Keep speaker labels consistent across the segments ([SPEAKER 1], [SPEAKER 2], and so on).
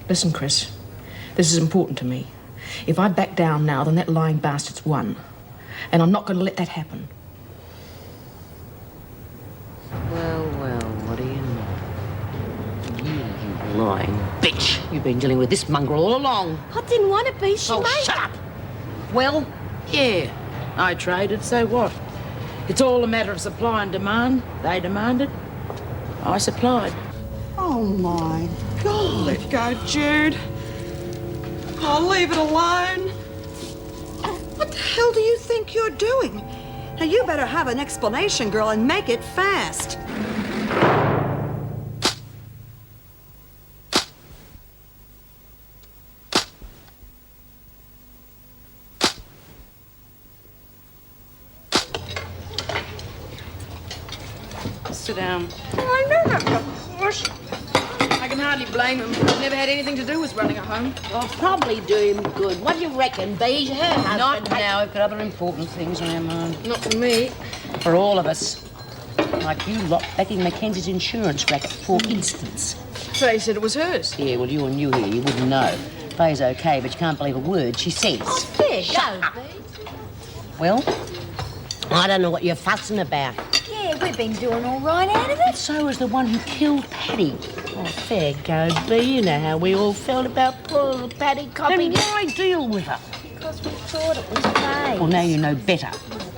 [SPEAKER 1] Listen, Chris, this is important to me. If I back down now, then that lying bastard's won. And I'm not going to let that happen.
[SPEAKER 2] Well, what do you know? You lying bitch. You've been dealing with this mongrel all along.
[SPEAKER 3] I didn't want to be. She made...
[SPEAKER 2] shut up. Well, yeah, I traded, so what? It's all a matter of supply and demand. They demanded, I supplied.
[SPEAKER 4] Oh, my God. Let go, Jude. Oh, leave it alone. What the hell do you think you're doing? Now, you better have an explanation, girl, and make it fast.
[SPEAKER 2] Sit down.
[SPEAKER 4] I know that, of course.
[SPEAKER 2] I can hardly blame him. I've never had anything to do with running a home. I'll probably do him good. What do you reckon, Bee? Her husband... Not now. We've got other important things on our mind.
[SPEAKER 1] Not for me.
[SPEAKER 2] For all of us. Like you lot backing Mackenzie's insurance racket, for instance.
[SPEAKER 1] Faye said it was hers.
[SPEAKER 2] Yeah, well, you're new here. You wouldn't know. Faye's okay, but you can't believe a word she says.
[SPEAKER 3] Oh, there,
[SPEAKER 2] Shut
[SPEAKER 3] go,
[SPEAKER 2] up.
[SPEAKER 3] Bee.
[SPEAKER 2] Well, I don't know what you're fussing about.
[SPEAKER 3] Yeah, we've been doing all right out of
[SPEAKER 2] But
[SPEAKER 3] it.
[SPEAKER 2] so is the one who killed Paddy. Oh, fair go, Bee. You know how we all felt about poor little Paddy Copping. Then why deal with her?
[SPEAKER 3] Because we thought it was Faye.
[SPEAKER 2] Well, now you know better.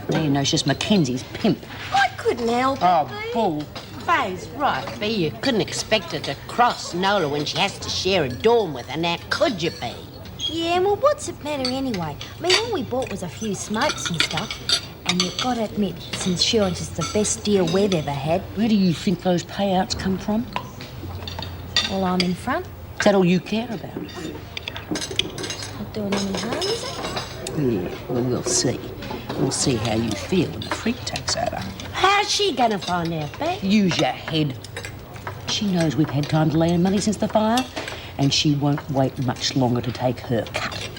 [SPEAKER 2] Now you know she's Mackenzie's pimp.
[SPEAKER 3] I couldn't help
[SPEAKER 2] Oh,
[SPEAKER 3] it, Bee.
[SPEAKER 2] bull. Faye's right, Bee. You couldn't expect her to cross Nola when she has to share a dorm with her. Now, could you, Bee?
[SPEAKER 3] Yeah, well, what's it matter anyway? I mean, all we bought was a few smokes and stuff. And you've got to admit, this insurance is the best deal we've ever had.
[SPEAKER 2] Where do you think those payouts come from?
[SPEAKER 3] Well, I'm in front.
[SPEAKER 2] Is that all you care about?
[SPEAKER 3] It's not doing any harm, is it?
[SPEAKER 2] Yeah, well, we'll see. We'll see how you feel when the freak takes over. How's she gonna find out, Bee? Use your head. She knows we've had time to lay in money since the fire, and she won't wait much longer to take her cut.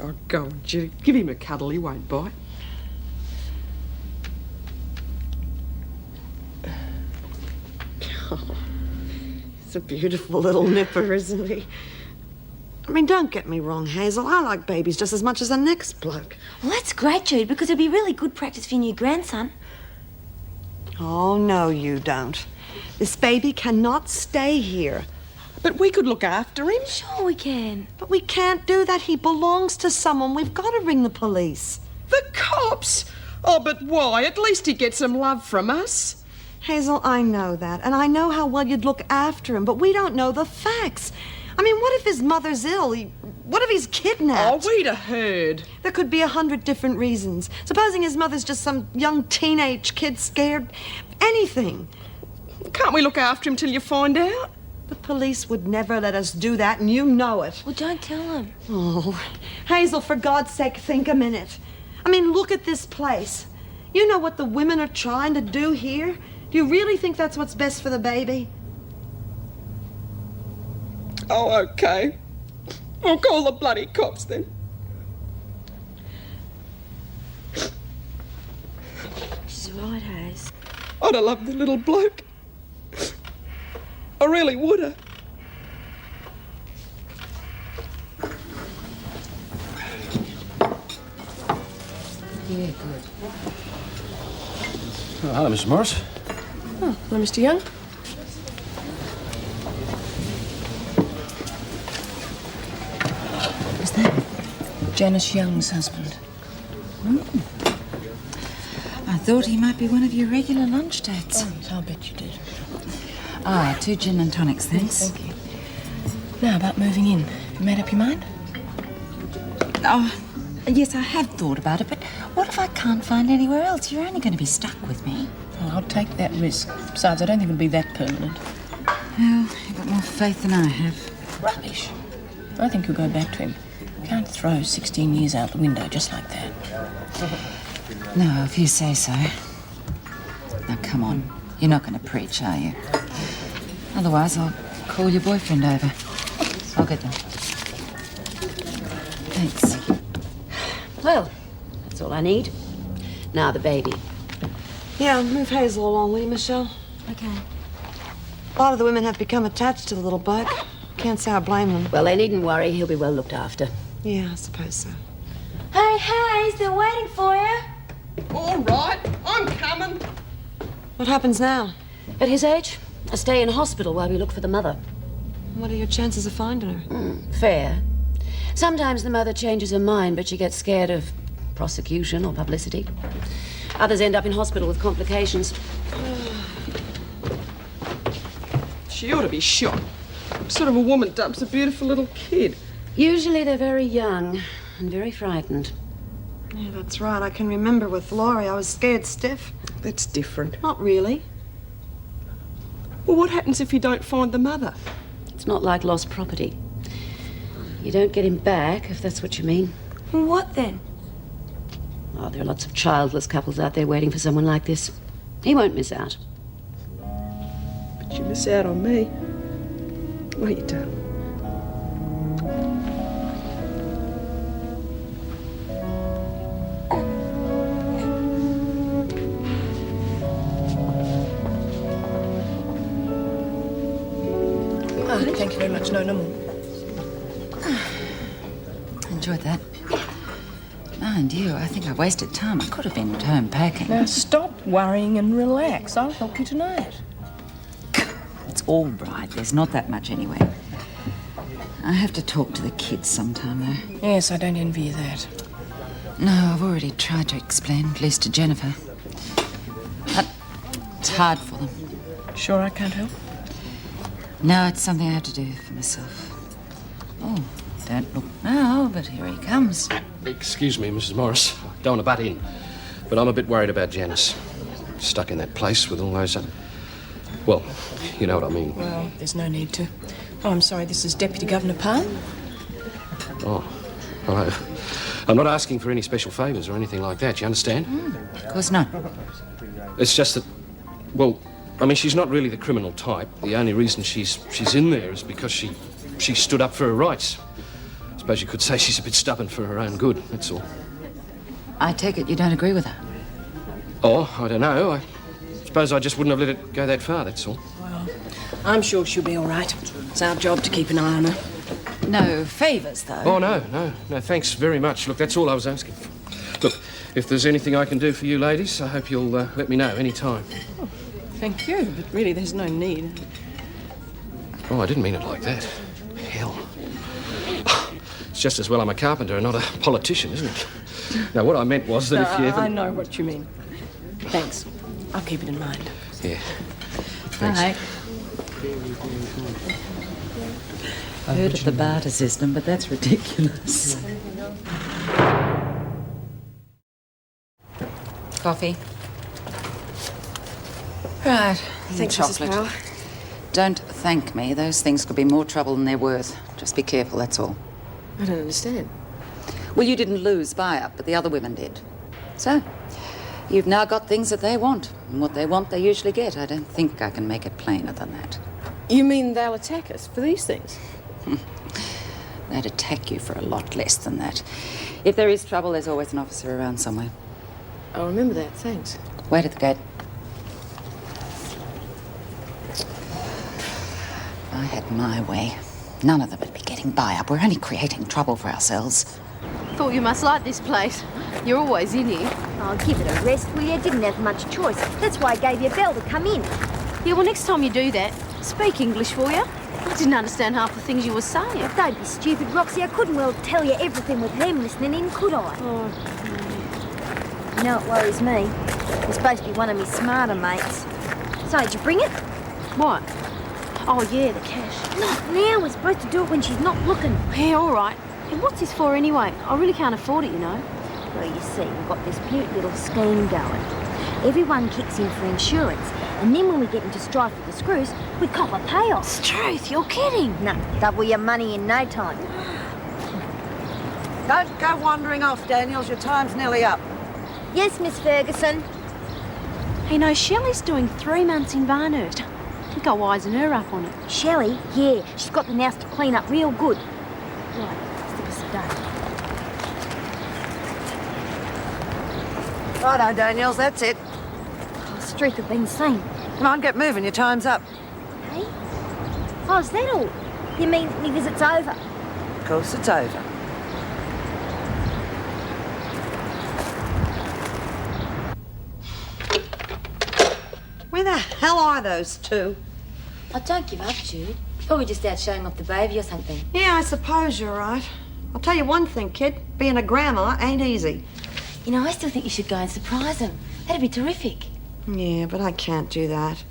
[SPEAKER 4] Oh, go on, Jude. Give him a cuddle. He won't bite. Oh, he's a beautiful little nipper, isn't he? I mean, don't get me wrong, Hazel. I like babies just as much as the next bloke.
[SPEAKER 3] Well, that's great, Jude, because it'll be really good practice for your new grandson.
[SPEAKER 4] Oh, no, you don't. This baby cannot stay here. But we could look after him.
[SPEAKER 3] Sure we can.
[SPEAKER 4] But we can't do that. He belongs to someone. We've got to ring the police.
[SPEAKER 5] The cops? Oh, but why? At least he gets some love from us.
[SPEAKER 4] Hazel, I know that. And I know how well you'd look after him, but we don't know the facts. I mean, what if his mother's ill? What if he's kidnapped?
[SPEAKER 5] Oh, we'd have heard.
[SPEAKER 4] There could be 100 different reasons. Supposing his mother's just some young teenage kid scared. Anything.
[SPEAKER 5] Can't we look after him till you find out?
[SPEAKER 4] The police would never let us do that, and you know it.
[SPEAKER 3] Well, don't tell him.
[SPEAKER 4] Oh, Hazel, for God's sake, think a minute. I mean, look at this place. You know what the women are trying to do here? Do you really think that's what's best for the baby?
[SPEAKER 5] Oh, okay. I'll call the bloody cops then.
[SPEAKER 3] She's right, Hayes.
[SPEAKER 5] I'd have loved the little bloke. I really would have.
[SPEAKER 2] Yeah, good.
[SPEAKER 6] Oh, hello, Mrs. Morris.
[SPEAKER 1] Oh, hello, Mr. Young. Is that Janice Young's husband?
[SPEAKER 7] I thought he might be one of your regular lunch dates.
[SPEAKER 1] Oh, I'll bet you did.
[SPEAKER 7] Ah, 2 gin and tonics, thanks.
[SPEAKER 1] Thank you. Now, about moving in. Have you made up your mind?
[SPEAKER 7] Oh, yes, I have thought about it, but what if I can't find anywhere else? You're only going to be stuck with me.
[SPEAKER 1] Oh, I'll take that risk. Besides, I don't think it'll be that permanent.
[SPEAKER 7] Well, you've got more faith than I have.
[SPEAKER 1] Rubbish. I think you'll go back to him. Can't throw 16 years out the window just like that.
[SPEAKER 7] No, if you say so. Now, come on. You're not going to preach, are you? Otherwise, I'll call your boyfriend over. I'll get them. Thanks.
[SPEAKER 2] Well, that's all I need. Now the baby.
[SPEAKER 4] Yeah, move Hazel along, will you, Michelle?
[SPEAKER 3] Okay.
[SPEAKER 4] A lot of the women have become attached to the little bloke. Can't say I blame them.
[SPEAKER 2] Well, they needn't worry. He'll be well looked after.
[SPEAKER 4] Yeah, I suppose so.
[SPEAKER 3] Hey, Hayes, they're waiting for you.
[SPEAKER 5] All right, I'm coming.
[SPEAKER 4] What happens now?
[SPEAKER 2] At his age, a stay in hospital while we look for the mother.
[SPEAKER 4] What are your chances of finding her?
[SPEAKER 2] Fair. Sometimes the mother changes her mind, but she gets scared of prosecution or publicity. Others end up in hospital with complications.
[SPEAKER 5] She ought to be shot. What sort of a woman dumps a beautiful little kid?
[SPEAKER 2] Usually they're very young and very frightened.
[SPEAKER 4] Yeah, that's right. I can remember with Laurie, I was scared stiff.
[SPEAKER 5] That's different.
[SPEAKER 4] Not really.
[SPEAKER 5] Well, what happens if you don't find the mother?
[SPEAKER 2] It's not like lost property. You don't get him back, if that's what you mean.
[SPEAKER 3] Well, what then?
[SPEAKER 2] Oh, there are lots of childless couples out there waiting for someone like this. He won't miss out.
[SPEAKER 5] But you miss out on me. Wait, darling.
[SPEAKER 1] Thank you very much. No more.
[SPEAKER 7] Enjoyed that. Mind you, I think I wasted time. I could have been at home packing.
[SPEAKER 1] Now stop worrying and relax. I'll help you tonight.
[SPEAKER 7] It's all right. There's not that much anyway. I have to talk to the kids sometime, though.
[SPEAKER 1] Yes, I don't envy you that.
[SPEAKER 7] No, I've already tried to explain, at least to Jennifer. But it's hard for them.
[SPEAKER 1] Sure I can't help?
[SPEAKER 7] No, it's something I have to do for myself. Oh, don't look now, but here he comes.
[SPEAKER 6] Excuse me, Mrs. Morris. I don't want to butt in, but I'm a bit worried about Janice. Stuck in that place with all those... Well, you know what I mean.
[SPEAKER 1] Well, there's no need to. Oh, I'm sorry, this is Deputy Governor Palm.
[SPEAKER 6] Oh, hello. I'm not asking for any special favours or anything like that, you understand?
[SPEAKER 7] Of course not.
[SPEAKER 6] It's just that, well, I mean, she's not really the criminal type. The only reason she's in there is because she stood up for her rights. I suppose you could say she's a bit stubborn for her own good, that's all.
[SPEAKER 7] I take it you don't agree with her?
[SPEAKER 6] Oh, I don't know. I suppose I just wouldn't have let it go that far, that's all.
[SPEAKER 1] Well, I'm sure she'll be all right. It's our job to keep an eye on her.
[SPEAKER 7] No favours, though.
[SPEAKER 6] Oh, no, thanks very much. Look, that's all I was asking for. Look, if there's anything I can do for you ladies, I hope you'll let me know any time.
[SPEAKER 1] Oh, thank you, but really there's no need.
[SPEAKER 6] Oh, I didn't mean it like that. Hell. It's just as well I'm a carpenter and not a politician, isn't it? Now, what I meant was that if you ever...
[SPEAKER 1] I know what you mean. Thanks. I'll keep it in mind.
[SPEAKER 6] Yeah. Thanks.
[SPEAKER 7] Hi. I heard of the barter system, but that's ridiculous. Coffee. Right.
[SPEAKER 4] Thanks,
[SPEAKER 7] chocolate.
[SPEAKER 4] Mrs. Powell.
[SPEAKER 7] Don't thank me. Those things could be more trouble than they're worth. Just be careful, that's all.
[SPEAKER 1] I don't understand.
[SPEAKER 7] Well, you didn't lose buy-up, but the other women did. So, you've now got things that they want. And what they want, they usually get. I don't think I can make it plainer than that.
[SPEAKER 1] You mean they'll attack us for these things?
[SPEAKER 7] They'd attack you for a lot less than that. If there is trouble, there's always an officer around somewhere.
[SPEAKER 1] I'll remember that, thanks.
[SPEAKER 7] Wait at the gate. If I had my way, none of them would be getting buy-up. We're only creating trouble for ourselves.
[SPEAKER 8] Thought you must like this place. You're always in here.
[SPEAKER 3] Oh, give it a rest, will you? Didn't have much choice. That's why I gave you a bell to come in.
[SPEAKER 8] Yeah, well, next time you do that, speak English for you. I didn't understand half the things you were saying.
[SPEAKER 3] Don't be stupid, Roxy. I couldn't well tell you everything with them listening in, could I?
[SPEAKER 8] Oh.
[SPEAKER 3] You know it worries me. You're supposed to be one of me smarter mates. So, did you bring it?
[SPEAKER 8] What? Oh, yeah, the cash.
[SPEAKER 3] Not now. We're supposed to do it when she's not looking.
[SPEAKER 8] Yeah, all right. Hey, what's this for anyway? I really can't afford it, you know.
[SPEAKER 3] Well, you see, we've got this cute little scheme going. Everyone kicks in for insurance, and then when we get into strife with the screws, we cop a payoff.
[SPEAKER 8] It's truth, you're kidding.
[SPEAKER 3] No, double your money in no time.
[SPEAKER 9] Don't go wandering off, Daniels. Your time's nearly up.
[SPEAKER 3] Yes, Miss Ferguson.
[SPEAKER 8] Hey, no, Shelley's doing 3 months in Varnhurst. I think I'll wisen her up on it.
[SPEAKER 3] Shelley? Yeah, she's got the house to clean up real good. Right, stick us a date.
[SPEAKER 9] Righto, Daniels, that's it.
[SPEAKER 3] Oh, streak have been seen.
[SPEAKER 9] Come on, get moving. Your time's up.
[SPEAKER 3] Hey? Oh, is that all? You mean me visit's over?
[SPEAKER 9] Of course, it's over. Where the hell are those two?
[SPEAKER 3] Oh, don't give up, Jude. Probably just out showing off the baby or something.
[SPEAKER 4] Yeah, I suppose you're right. I'll tell you one thing, kid. Being a grandma ain't easy.
[SPEAKER 3] You know, I still think you should go and surprise him. That'd be terrific.
[SPEAKER 4] Yeah, but I can't do that.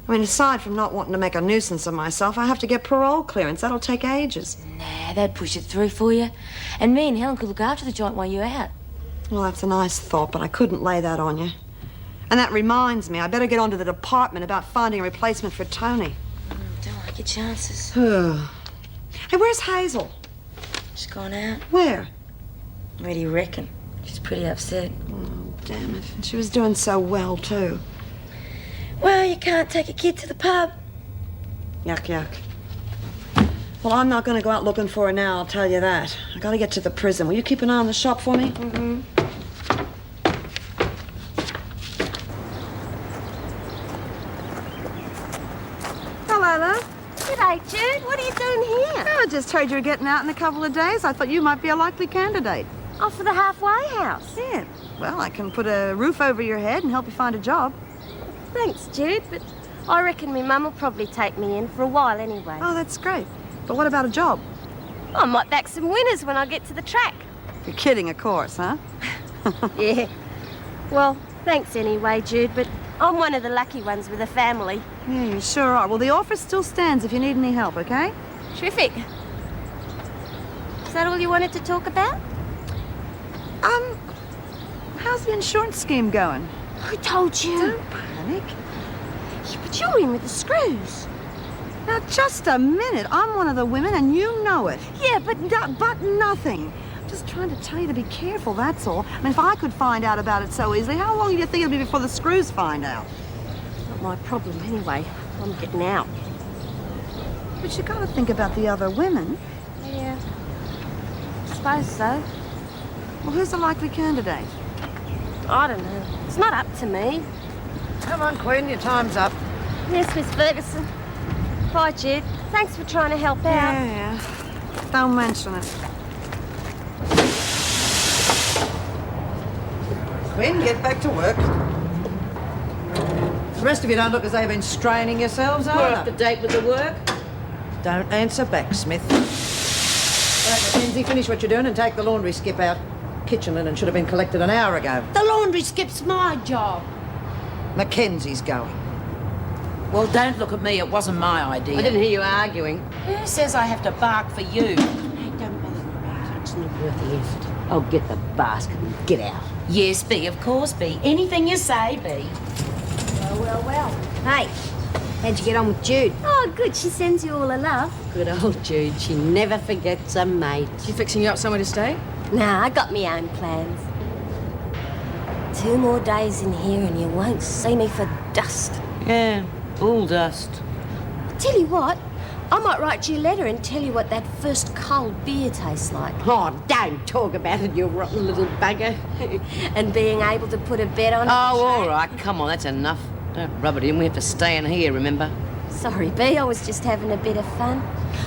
[SPEAKER 4] I mean, aside from not wanting to make a nuisance of myself, I have to get parole clearance. That'll take ages.
[SPEAKER 3] Nah, they'd push it through for you. And me and Helen could look after the joint while you're out.
[SPEAKER 4] Well, that's a nice thought, but I couldn't lay that on you. And that reminds me, I better get on to the department about finding a replacement for Tony.
[SPEAKER 3] Don't like your chances.
[SPEAKER 4] Hey, where's Hazel?
[SPEAKER 3] She's gone out.
[SPEAKER 4] Where?
[SPEAKER 3] Where do you reckon? She's pretty upset.
[SPEAKER 4] Oh, damn it. She was doing so well, too.
[SPEAKER 3] Well, you can't take a kid to the pub.
[SPEAKER 4] Yuck, yuck. Well, I'm not going to go out looking for her now, I'll tell you that. I got to get to the prison. Will you keep an eye on the shop for me?
[SPEAKER 3] Mm-hmm.
[SPEAKER 4] Hello, love.
[SPEAKER 3] G'day, Jude. What are you doing here?
[SPEAKER 4] Oh, I just heard you were getting out in a couple of days. I thought you might be a likely candidate.
[SPEAKER 3] Off for the halfway house.
[SPEAKER 4] Yeah. Well, I can put a roof over your head and help you find a job.
[SPEAKER 8] Thanks, Jude, but I reckon my mum will probably take me in for a while anyway.
[SPEAKER 4] Oh, that's great. But what about a job?
[SPEAKER 8] I might back some winners when I get to the track.
[SPEAKER 4] You're kidding, of course, huh?
[SPEAKER 8] Yeah. Well, thanks anyway, Jude, but I'm one of the lucky ones with a family.
[SPEAKER 4] Yeah, you sure are. Well, the offer still stands if you need any help, okay?
[SPEAKER 8] Terrific. Is that all you wanted to talk about?
[SPEAKER 4] How's the insurance scheme going?
[SPEAKER 8] Who told you?
[SPEAKER 4] Don't panic.
[SPEAKER 8] Yeah, but you're in with the screws.
[SPEAKER 4] Now, just a minute. I'm one of the women, and you know it.
[SPEAKER 8] Yeah, but
[SPEAKER 4] But nothing. I'm just trying to tell you to be careful, that's all. I mean, if I could find out about it so easily, how long do you think it'll be before the screws find out?
[SPEAKER 8] not my problem anyway. I'm getting out.
[SPEAKER 4] But you got to think about the other women.
[SPEAKER 8] Yeah. I suppose so.
[SPEAKER 4] Well, who's the likely candidate?
[SPEAKER 8] I don't know. It's not up to me.
[SPEAKER 9] Come on, Queen, your time's up.
[SPEAKER 8] Yes, Miss Ferguson. Bye, Jude. Thanks for trying to help out.
[SPEAKER 4] Yeah. Don't mention it.
[SPEAKER 9] Queen, get back to work. The rest of you don't look as though you've been straining yourselves,
[SPEAKER 2] We're
[SPEAKER 9] are
[SPEAKER 2] up to
[SPEAKER 9] you?
[SPEAKER 2] date with the work.
[SPEAKER 9] Don't answer back, Smith. All right, Mackenzie, finish what you're doing and take the laundry skip out. Kitchen linen should have been collected an hour ago.
[SPEAKER 2] The laundry skip's my job.
[SPEAKER 9] Mackenzie's going.
[SPEAKER 2] Well, don't look at me. It wasn't my idea.
[SPEAKER 7] I didn't hear you arguing.
[SPEAKER 2] Who says I have to bark for you?
[SPEAKER 7] Hey, don't bother about it. It's not worth the effort.
[SPEAKER 2] I'll get the basket and get out.
[SPEAKER 7] Yes, Bea, of course, Bea. Anything you say, Bea.
[SPEAKER 3] Well. Hey, how'd you get on with Jude?
[SPEAKER 8] Oh, good. She sends you all a love.
[SPEAKER 2] Good old Jude. She never forgets a mate.
[SPEAKER 1] You fixing you up somewhere to stay?
[SPEAKER 8] Nah, I got my own plans. 2 more days in here and you won't see me for dust.
[SPEAKER 2] Yeah, bull dust.
[SPEAKER 8] Tell you what, I might write you a letter and tell you what that first cold beer tastes like.
[SPEAKER 2] Oh, don't talk about it, you rotten little bugger.
[SPEAKER 8] And being able to put a bet on it.
[SPEAKER 2] Oh, all right. Come on, that's enough. Don't rub it in. We have to stay in here, remember?
[SPEAKER 8] Sorry, Bea, I was just having a bit of fun.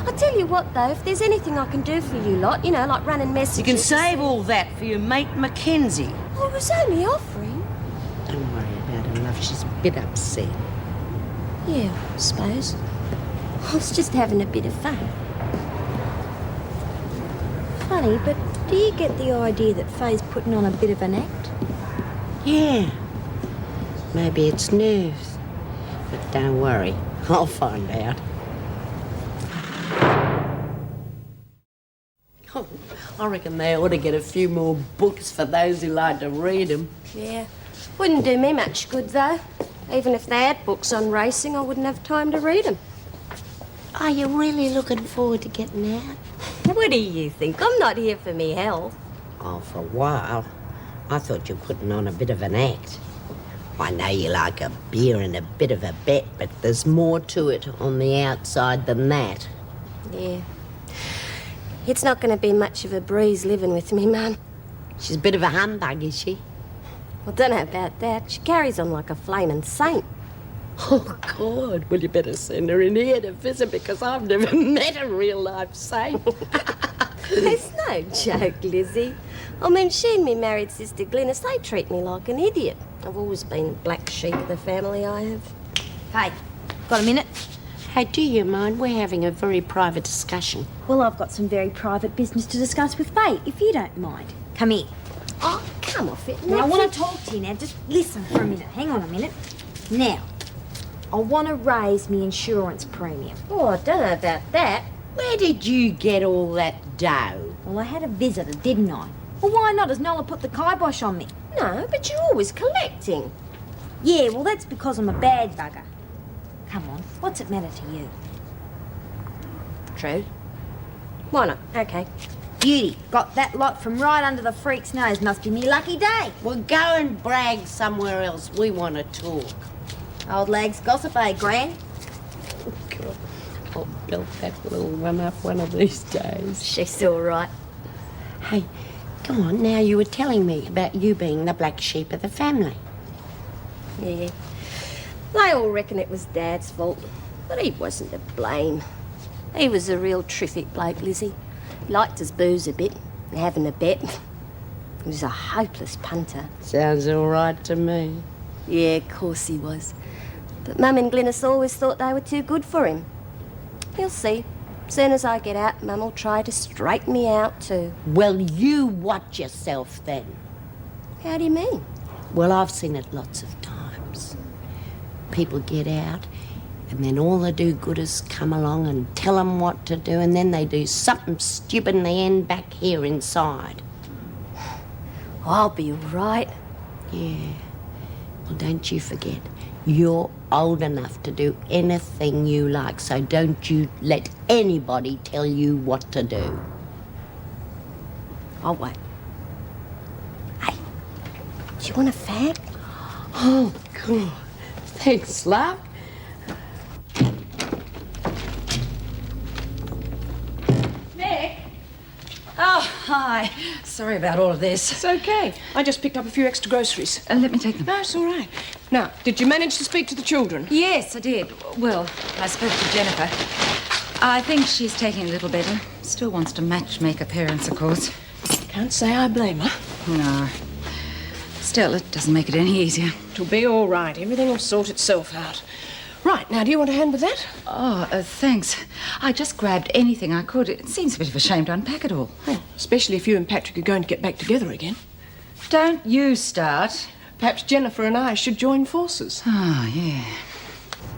[SPEAKER 8] I'll tell you what, though, if there's anything I can do for you lot, you know, like running messages...
[SPEAKER 2] You can save all that for your mate Mackenzie.
[SPEAKER 8] I was only offering.
[SPEAKER 2] Don't worry about her, love. She's a bit upset.
[SPEAKER 8] Yeah, I suppose. I was just having a bit of fun. Funny, but do you get the idea that Faye's putting on a bit of an act?
[SPEAKER 2] Yeah. Maybe it's nerves. But don't worry. I'll find out. Oh, I reckon they ought to get a few more books for those who like to read them.
[SPEAKER 8] Yeah. Wouldn't do me much good, though. Even if they had books on racing, I wouldn't have time to read them.
[SPEAKER 2] Are you really looking forward to getting out?
[SPEAKER 8] What do you think? I'm not here for me health.
[SPEAKER 2] Oh, for a while. I thought you were putting on a bit of an act. I know you like a beer and a bit of a bet, but there's more to it on the outside than that.
[SPEAKER 8] Yeah. It's not going to be much of a breeze living with me, Mum.
[SPEAKER 2] She's a bit of a humbug, is she?
[SPEAKER 8] Well, don't know about that. She carries on like a flaming saint.
[SPEAKER 2] Oh, God, well, you better send her in here to visit because I've never met a real-life saint.
[SPEAKER 8] It's no joke, Lizzie. I mean, she and me married sister Glynis, they treat me like an idiot. I've always been the black sheep of the family, I have.
[SPEAKER 3] Hey, got a minute?
[SPEAKER 2] Hey, do you mind? We're having a very private discussion.
[SPEAKER 3] Well, I've got some very private business to discuss with Faye, if you don't mind. Come here.
[SPEAKER 8] Oh, come off it.
[SPEAKER 3] Now, I want to talk to you now. Just listen for a minute. Hang on a minute. Now, I want to raise me insurance premium.
[SPEAKER 8] Oh, I don't know about that.
[SPEAKER 2] Where did you get all that dough?
[SPEAKER 3] Well, I had a visitor, didn't I? Well, why not? Has Nola put the kibosh on me?
[SPEAKER 8] No, but you're always collecting.
[SPEAKER 3] Yeah, well, that's because I'm a bad bugger. Come on, what's it matter to you?
[SPEAKER 8] True. Why not? Okay.
[SPEAKER 3] Beauty, got that lot from right under the freak's nose. Must be me lucky day.
[SPEAKER 2] Well, go and brag somewhere else. We want to talk.
[SPEAKER 3] Old lags gossip, eh, Gran?
[SPEAKER 2] Oh, God. I'll build that little one up one of these days.
[SPEAKER 8] She's all right.
[SPEAKER 2] Hey, go on. Now, you were telling me about you being the black sheep of the family.
[SPEAKER 8] Yeah. They all reckon it was Dad's fault, but he wasn't to blame. He was a real terrific bloke, Lizzie. Liked his booze a bit, and having a bet. He was a hopeless punter.
[SPEAKER 2] Sounds all right to me.
[SPEAKER 8] Yeah, of course he was. But Mum and Glynis always thought they were too good for him. You'll see. Soon as I get out, Mum will try to straighten me out too.
[SPEAKER 2] Well, you watch yourself then.
[SPEAKER 8] How do you mean?
[SPEAKER 2] Well, I've seen it lots of times. People get out, and then all the do-gooders come along and tell them what to do, and then they do something stupid and they end back here inside.
[SPEAKER 8] I'll be all right.
[SPEAKER 2] Yeah. Well, don't you forget, you're old enough to do anything you like, so don't you let anybody tell you what to do.
[SPEAKER 8] I'll wait. Hey, do you want a fag?
[SPEAKER 2] Oh, God. Thanks, love.
[SPEAKER 7] Nick? Oh, hi. Sorry about all of this.
[SPEAKER 1] It's okay. I just picked up a few extra groceries.
[SPEAKER 7] Let me take them.
[SPEAKER 1] No, it's all right. Now, did you manage to speak to the children?
[SPEAKER 7] Yes, I did. Well, I spoke to Jennifer. I think she's taking a little better. Still wants to matchmake her parents, of course.
[SPEAKER 1] Can't say I blame her.
[SPEAKER 7] No. Still, it doesn't make it any easier.
[SPEAKER 1] It'll be all right. Everything will sort itself out. Right, now, do you want a hand with that?
[SPEAKER 7] Oh, thanks. I just grabbed anything I could. It seems a bit of a shame to unpack it all.
[SPEAKER 1] Oh, especially if you and Patrick are going to get back together again.
[SPEAKER 7] Don't you start.
[SPEAKER 1] Perhaps Jennifer and I should join forces.
[SPEAKER 7] Oh, yeah.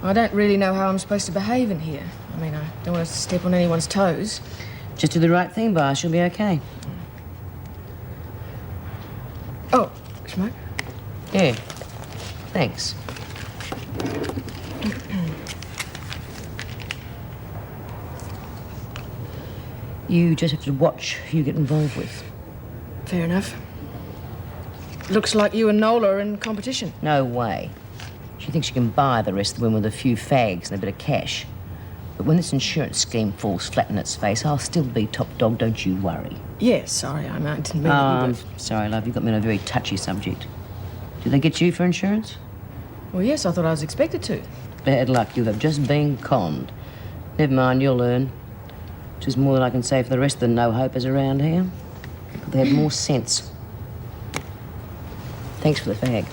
[SPEAKER 1] I don't really know how I'm supposed to behave in here. I mean, I don't want to step on anyone's toes.
[SPEAKER 2] Just do the right thing, Bar. She'll be okay.
[SPEAKER 1] Oh, smoke?
[SPEAKER 2] Yeah. Thanks. You just have to watch who you get involved with.
[SPEAKER 1] Fair enough. Looks like you and Nola are in competition.
[SPEAKER 2] No way. She thinks she can buy the rest of the women with a few fags and a bit of cash. But when this insurance scheme falls flat in its face, I'll still be top dog, don't you worry.
[SPEAKER 1] Yes, sorry, I didn't mean
[SPEAKER 2] I'm sorry, love, you got me on a very touchy subject. Did they get you for insurance?
[SPEAKER 1] Well, yes, I thought I was expected to.
[SPEAKER 2] Bad luck, you have just been conned. Never mind, you'll learn. Which is more than I can say for the rest of the no-hopers around here. But they had more sense. Thanks for the fag.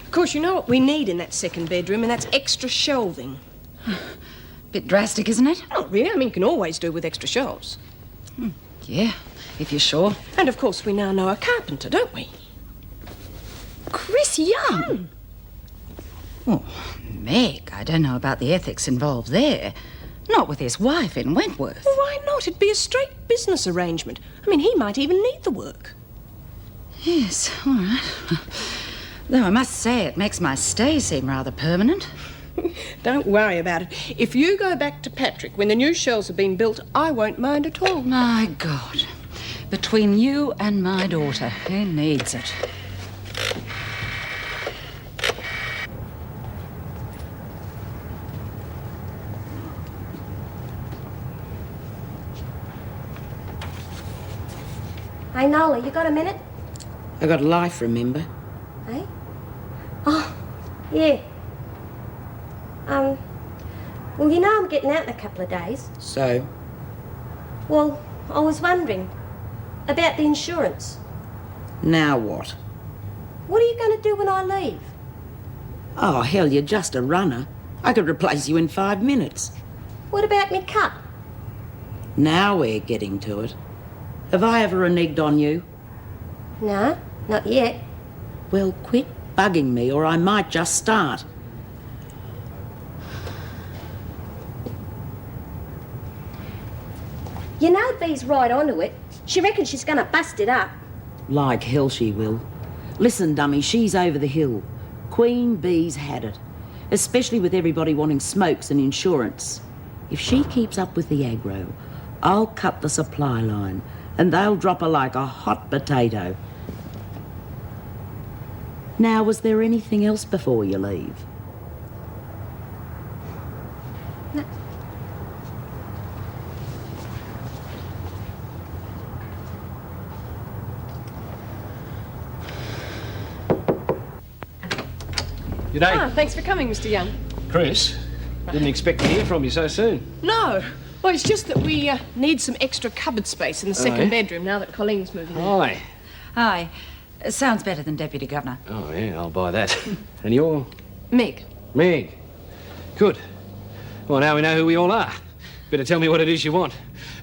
[SPEAKER 1] Of course, you know what we need in that second bedroom, and that's extra shelving.
[SPEAKER 7] Bit drastic, isn't it?
[SPEAKER 1] Not really. I mean, you can always do with extra shelves.
[SPEAKER 7] Yeah, if you're sure.
[SPEAKER 1] And, of course, we now know a carpenter, don't we?
[SPEAKER 7] Chris Young? Oh, Meg, I don't know about the ethics involved there. Not with his wife in Wentworth.
[SPEAKER 1] Well, why not? It'd be a straight business arrangement. I mean, he might even need the work.
[SPEAKER 7] Yes, all right. Though I must say it makes my stay seem rather permanent.
[SPEAKER 1] Don't worry about it. If you go back to Patrick when the new shelves have been built, I won't mind at all.
[SPEAKER 7] My God. Between you and my daughter, who needs it?
[SPEAKER 8] Hey, Nola, you got a minute?
[SPEAKER 2] I got life, remember?
[SPEAKER 8] Hey? Oh, yeah. Well, you know I'm getting out in a couple of days.
[SPEAKER 2] So?
[SPEAKER 8] Well, I was wondering about the insurance.
[SPEAKER 2] Now what?
[SPEAKER 8] What are you going to do when I leave?
[SPEAKER 2] Oh, hell, you're just a runner. I could replace you in 5 minutes.
[SPEAKER 8] What about me cut?
[SPEAKER 2] Now we're getting to it. Have I ever reneged on you?
[SPEAKER 8] No, not yet.
[SPEAKER 2] Well, quit bugging me or I might just start.
[SPEAKER 8] You know Bee's right onto it. She reckons she's going to bust it up.
[SPEAKER 2] Like hell she will. Listen, dummy, she's over the hill. Queen Bee's had it. Especially with everybody wanting smokes and insurance. If she keeps up with the aggro, I'll cut the supply line and they'll drop her like a hot potato. Now, was there anything else before you leave?
[SPEAKER 8] No.
[SPEAKER 6] G'day.
[SPEAKER 5] Ah, thanks for coming, Mr. Young.
[SPEAKER 6] Chris, didn't expect to hear from you so soon.
[SPEAKER 5] No. Well, it's just that we need some extra cupboard space in the second bedroom now that Colleen's moving in.
[SPEAKER 6] Hi.
[SPEAKER 7] Hi. Sounds better than Deputy Governor.
[SPEAKER 6] Oh, yeah, I'll buy that. And you're?
[SPEAKER 5] Meg.
[SPEAKER 6] Meg. Good. Well, now we know who we all are. Better tell me what it is you want.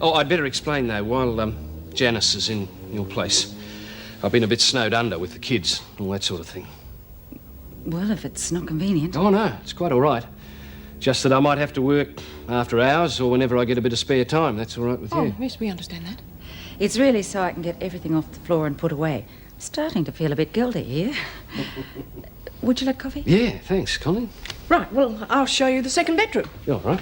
[SPEAKER 6] Oh, I'd better explain, though, while Janice is in your place. I've been a bit snowed under with the kids, all that sort of thing.
[SPEAKER 7] Well, if it's not convenient.
[SPEAKER 6] Oh, no, it's quite all right. Just that I might have to work after hours or whenever I get a bit of spare time. That's all right with you.
[SPEAKER 5] Oh, yes, we understand that.
[SPEAKER 7] It's really so I can get everything off the floor and put away. I'm starting to feel a bit guilty here. Would you like coffee?
[SPEAKER 6] Yeah, thanks, Colleen.
[SPEAKER 5] Right, well, I'll show you the second bedroom.
[SPEAKER 6] You're all right.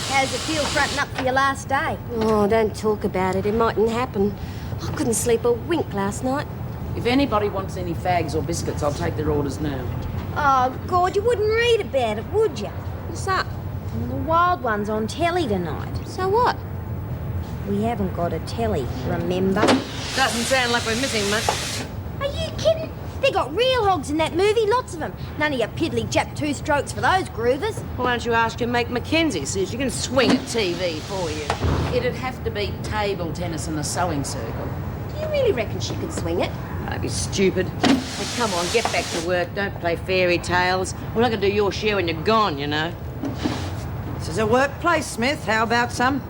[SPEAKER 3] How's it feel fronting up for your last day?
[SPEAKER 8] Oh, don't talk about it. It mightn't happen. I couldn't sleep a wink last night.
[SPEAKER 2] If anybody wants any fags or biscuits, I'll take their orders now.
[SPEAKER 3] Oh, God, you wouldn't read about it, would you?
[SPEAKER 8] What's up?
[SPEAKER 3] Well, the wild one's on telly tonight.
[SPEAKER 8] So what?
[SPEAKER 3] We haven't got a telly, remember?
[SPEAKER 9] Doesn't sound like we're missing much.
[SPEAKER 3] Are you kidding? They got real hogs in that movie, lots of them. None of your piddly Jap two-strokes for those groovers.
[SPEAKER 2] Why don't you ask your mate Mackenzie, so she can swing a TV for you? It'd have to be table tennis in the sewing circle.
[SPEAKER 8] Do you really reckon she could swing it?
[SPEAKER 2] Don't be stupid. Hey, come on, get back to work. Don't play fairy tales. We're not going to do your share when you're gone, you know.
[SPEAKER 9] This is a workplace, Smith. How about some?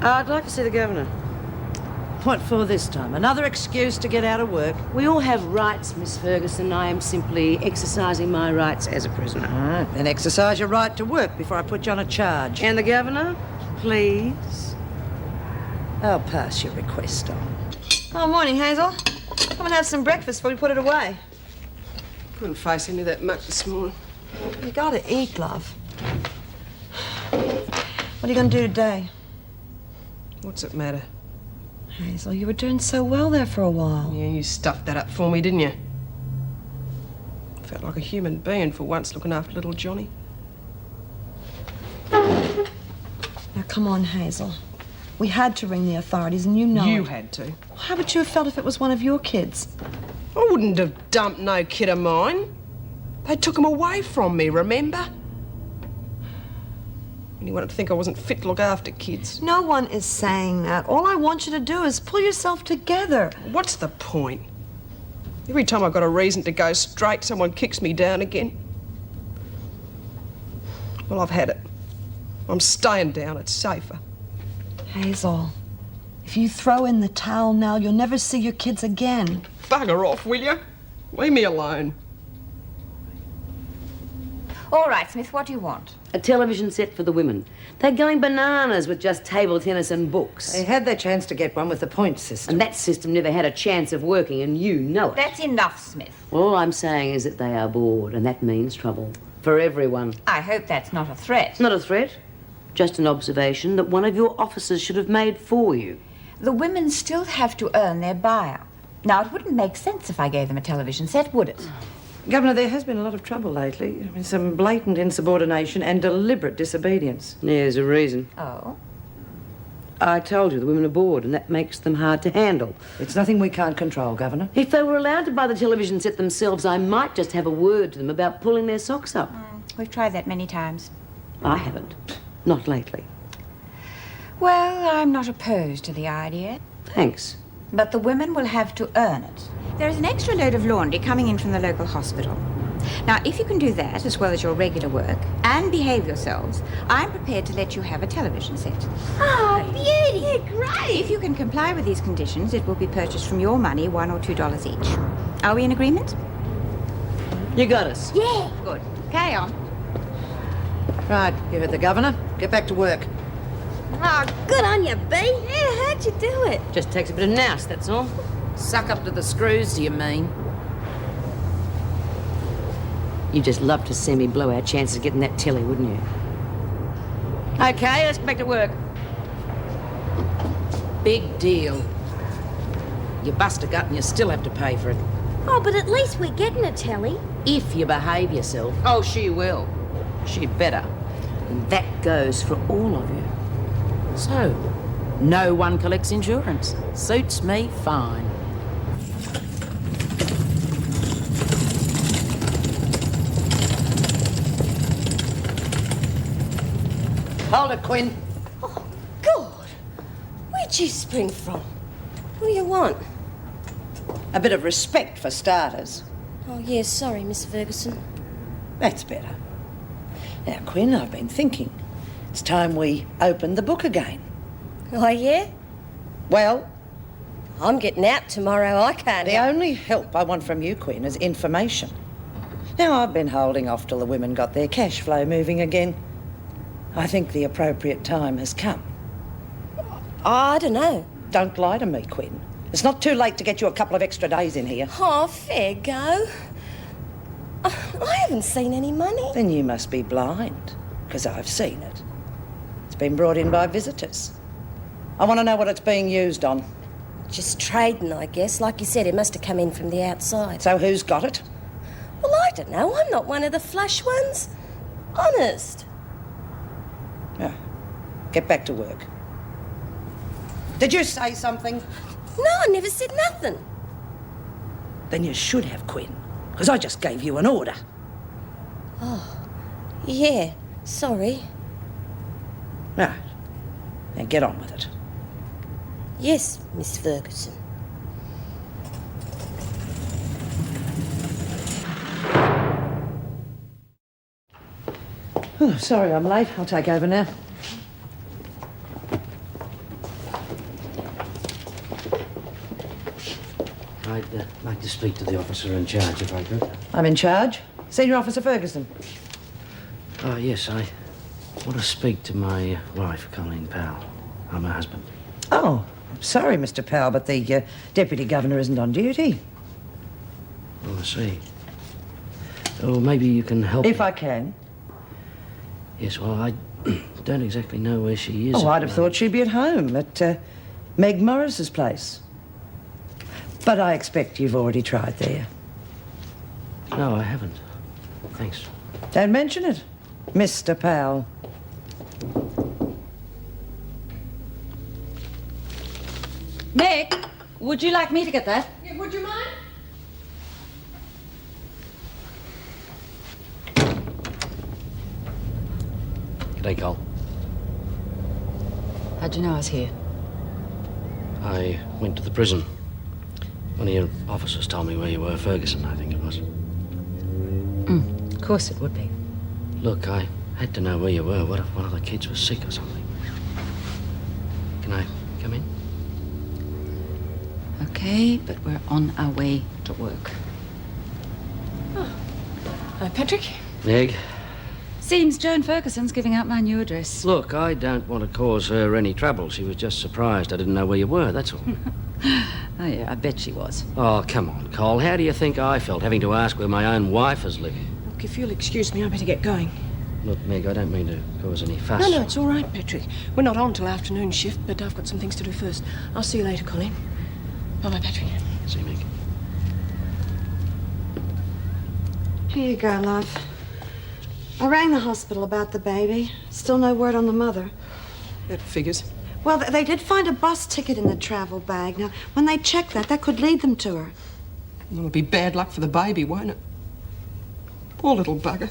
[SPEAKER 2] I'd like to see the governor.
[SPEAKER 9] What for this time? Another excuse to get out of work?
[SPEAKER 2] We all have rights, Miss Ferguson. I am simply exercising my rights as a prisoner.
[SPEAKER 9] All right, then exercise your right to work before I put you on a charge.
[SPEAKER 2] And the governor, please.
[SPEAKER 9] I'll pass your request on. Oh, morning, Hazel. Come and have some breakfast before we put it away.
[SPEAKER 5] Couldn't face any of that much this morning.
[SPEAKER 9] You gotta eat, love. What are you gonna do today?
[SPEAKER 5] What's it matter?
[SPEAKER 9] Hazel, you were doing so well there for a while.
[SPEAKER 5] Yeah, you stuffed that up for me, didn't you? Felt like a human being for once looking after little Johnny.
[SPEAKER 9] Now, come on, Hazel.
[SPEAKER 4] We had to ring the authorities, and you know
[SPEAKER 5] You
[SPEAKER 4] it.
[SPEAKER 5] had to.
[SPEAKER 4] How would you have felt if it was one of your kids?
[SPEAKER 5] I wouldn't have dumped no kid of mine. They took him away from me, remember? And you wanted to think I wasn't fit to look after kids.
[SPEAKER 4] No one is saying that. All I want you to do is pull yourself together.
[SPEAKER 5] What's the point? Every time I've got a reason to go straight, someone kicks me down again. Well, I've had it. I'm staying down. It's safer.
[SPEAKER 4] Hazel, if you throw in the towel now, you'll never see your kids again.
[SPEAKER 5] Bugger off, will you? Leave me alone.
[SPEAKER 7] All right, Smith, what do you want?
[SPEAKER 2] A television set for the women. They're going bananas with just table tennis and books.
[SPEAKER 9] They had their chance to get one with the point system.
[SPEAKER 2] And that system never had a chance of working, and you know it.
[SPEAKER 7] That's enough, Smith.
[SPEAKER 2] All I'm saying is that they are bored, and that means trouble. For everyone.
[SPEAKER 7] I hope that's not a threat.
[SPEAKER 2] It's not a threat. Just an observation that one of your officers should have made for you.
[SPEAKER 7] The women still have to earn their buy-up. Now, it wouldn't make sense if I gave them a television set, would it?
[SPEAKER 9] Governor, there has been a lot of trouble lately. I mean, some blatant insubordination and deliberate disobedience.
[SPEAKER 2] Yeah, there's a reason.
[SPEAKER 7] Oh?
[SPEAKER 2] I told you the women are bored, and that makes them hard to handle.
[SPEAKER 9] It's nothing we can't control, Governor.
[SPEAKER 2] If they were allowed to buy the television set themselves, I might just have a word to them about pulling their socks up.
[SPEAKER 7] We've tried that many times.
[SPEAKER 2] I haven't. Not lately.
[SPEAKER 7] Well, I'm not opposed to the idea.
[SPEAKER 2] Thanks.
[SPEAKER 7] But the women will have to earn it. There's an extra load of laundry coming in from the local hospital. Now, if you can do that as well as your regular work and behave yourselves, I'm prepared to let you have a television set.
[SPEAKER 3] Oh, beauty! Yeah, great!
[SPEAKER 7] If you can comply with these conditions, it will be purchased from your money, $1 or $2 each. Are we in agreement?
[SPEAKER 2] You got us.
[SPEAKER 3] Yeah.
[SPEAKER 7] Good. Carry on.
[SPEAKER 9] Right, you heard the Governor. Get back to work.
[SPEAKER 3] Oh, good on you, B. Yeah, how'd you do it?
[SPEAKER 2] Just takes a bit of nous, that's all.
[SPEAKER 7] Suck up to the screws, do you mean?
[SPEAKER 2] You'd just love to see me blow our chances of getting that telly, wouldn't you? Okay, let's get back to work.
[SPEAKER 7] Big deal. You bust a gut and you still have to pay for it.
[SPEAKER 3] Oh, but at least we're getting a telly.
[SPEAKER 2] If you behave yourself.
[SPEAKER 7] Oh, she will. She'd better.
[SPEAKER 2] And that goes for all of you.
[SPEAKER 7] So, no one collects insurance. Suits me fine.
[SPEAKER 9] Hold it, Quinn.
[SPEAKER 8] Oh, God. Where'd you spring from? What do you want?
[SPEAKER 9] A bit of respect for starters.
[SPEAKER 8] Oh, yes, sorry, Miss Ferguson.
[SPEAKER 9] That's better. Now, Quinn, I've been thinking. It's time we opened the book again.
[SPEAKER 8] Oh, yeah?
[SPEAKER 9] Well,
[SPEAKER 8] I'm getting out tomorrow. I can't
[SPEAKER 9] the
[SPEAKER 8] help.
[SPEAKER 9] only help I want from you, Quinn, is information. Now, I've been holding off till the women got their cash flow moving again. I think the appropriate time has come.
[SPEAKER 8] I don't know.
[SPEAKER 9] Don't lie to me, Quinn. It's not too late to get you a couple of extra days in here.
[SPEAKER 8] Oh, fair go. I haven't seen any money.
[SPEAKER 9] Then you must be blind, because I've seen it. It's been brought in by visitors. I want to know what it's being used on.
[SPEAKER 8] Just trading, I guess. Like you said, it must have come in from the outside.
[SPEAKER 9] So who's got it?
[SPEAKER 8] Well, I don't know. I'm not one of the flush ones. Honest.
[SPEAKER 9] Yeah. Get back to work. Did you say something?
[SPEAKER 8] No, I never said nothing.
[SPEAKER 9] Then you should have, Quinn, because I just gave you an order.
[SPEAKER 8] Oh, yeah. Sorry.
[SPEAKER 9] Right. Now get on with it.
[SPEAKER 8] Yes, Miss Ferguson.
[SPEAKER 9] Oh, sorry I'm late. I'll take over now.
[SPEAKER 6] I'd like to speak to the officer in charge, if I could.
[SPEAKER 9] I'm in charge. Senior Officer Ferguson.
[SPEAKER 6] Oh, yes, I want to speak to my wife, Colleen Powell. I'm her husband.
[SPEAKER 9] Oh, sorry, Mr. Powell, but the Deputy Governor isn't on duty.
[SPEAKER 6] Oh, I see. Oh, maybe you can help
[SPEAKER 9] If
[SPEAKER 6] me.
[SPEAKER 9] I can.
[SPEAKER 6] Yes, well, I don't exactly know where she is.
[SPEAKER 9] Oh,
[SPEAKER 6] at
[SPEAKER 9] I'd
[SPEAKER 6] the
[SPEAKER 9] have thought she'd be at home at Meg Morris's place. But I expect you've already tried there.
[SPEAKER 6] moment. No, I haven't. Thanks.
[SPEAKER 9] Don't mention it, Mr. Powell.
[SPEAKER 10] would you like me to get that?
[SPEAKER 5] Yeah, would you mind?
[SPEAKER 11] G'day, Cole.
[SPEAKER 10] How'd you know I was here?
[SPEAKER 11] I went to the prison. One of your officers told me where you were. Ferguson, I think it was.
[SPEAKER 10] Of course it would be.
[SPEAKER 11] Look, I had to know where you were. What if one of the kids was sick or something? Can I come in?
[SPEAKER 10] Okay, but we're on our way to work.
[SPEAKER 5] Patrick?
[SPEAKER 11] Meg?
[SPEAKER 10] Seems Joan Ferguson's giving out my new address.
[SPEAKER 11] Look, I don't want to cause her any trouble. She was just surprised I didn't know where you were, that's all.
[SPEAKER 10] Oh, yeah, I bet she was.
[SPEAKER 11] Oh, come on, Cole. How do you think I felt having to ask where my own wife is living?
[SPEAKER 1] Look, if you'll excuse me, I better get going.
[SPEAKER 11] Look, Meg, I don't mean to cause any fuss.
[SPEAKER 1] No, it's all right, Patrick. We're not on till afternoon shift, but I've got some things to do first. I'll see you later, Colleen. Bye-bye, Patrick.
[SPEAKER 11] See you, Meg.
[SPEAKER 4] Here you go, love. I rang the hospital about the baby. Still no word on the mother.
[SPEAKER 5] That figures.
[SPEAKER 4] Well, they did find a bus ticket in the travel bag. Now, when they check that could lead them to her.
[SPEAKER 5] It'll be bad luck for the baby, won't it? Poor little bugger.